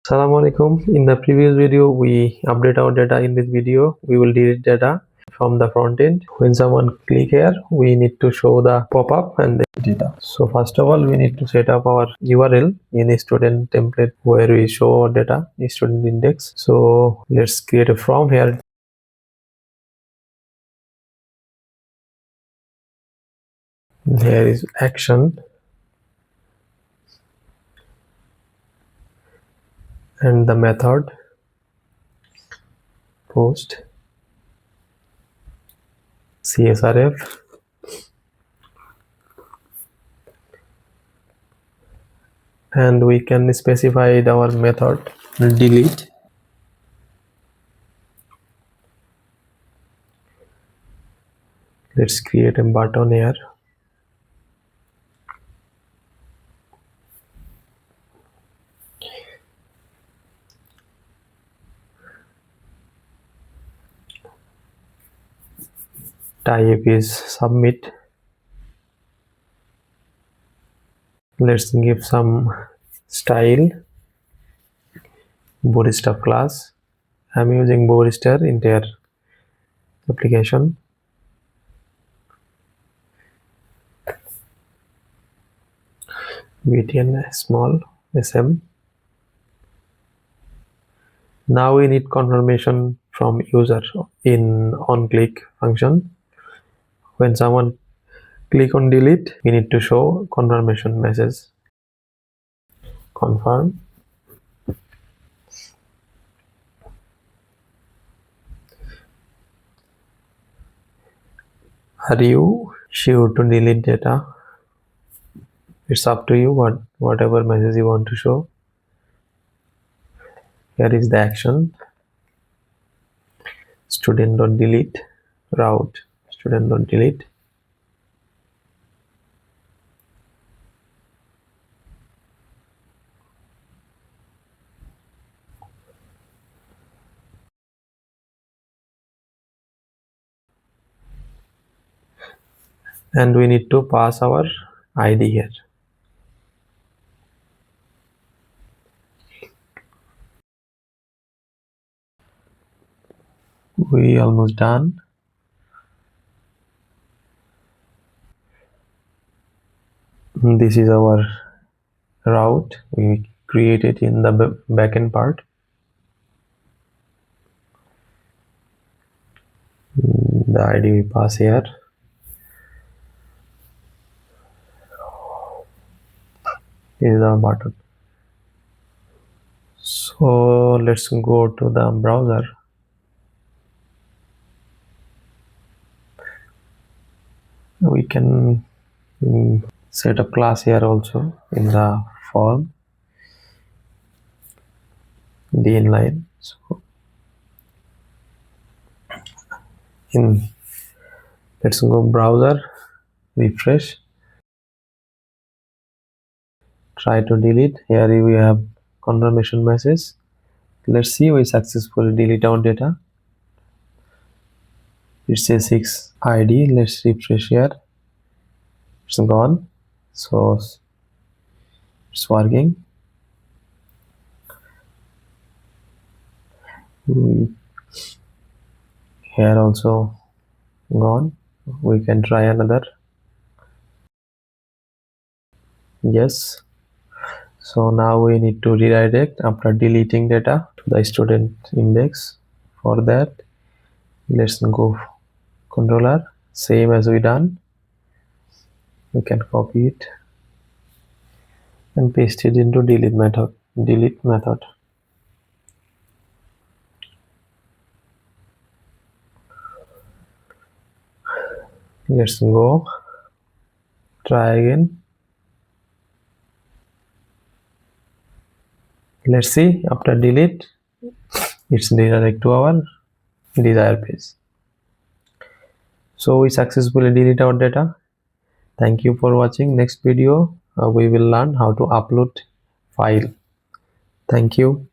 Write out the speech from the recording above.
Assalamu alaikum. In the previous video, we update our data. In this video, we will delete data from the front end. When someone click here, we need to show the pop-up and the data. So first of all, we need to set up our URL in a student template where we show our data, a student index. So let's create a form here. Here is action. And the method post CSRF and we can specify our method delete. Let's create a button here. Type is submit. Let's give some style. Bootstrap class. I'm using Bootstrap entire application. btn small sm. Now we need confirmation from user in on-click function. When someone click on delete, we need to show confirmation message. Confirm. Are you sure to delete data? It's up to you whatever message you want to show. Here is the action. Student.delete route. Student.delete. And we need to pass our ID here. We almost done. This is our route we created in the backend part. The ID we pass here. This is our button. So let's go to the browser. We can set a class here also in the form, the inline. So let's go browser, refresh, try to delete. Here we have confirmation message. Let's see we successfully delete our data. It says 6 ID. Let's refresh here. It's gone. So it's working. Here also gone. We can try another. Yes. So now we need to redirect after deleting data to the student index. For that, let's go controller, same as we done. We can copy it and paste it into delete method. Let's go try again. Let's see after delete it's redirect to our desired page. So we successfully delete our data. Thank you for watching. Next video we will learn how to upload file. Thank you.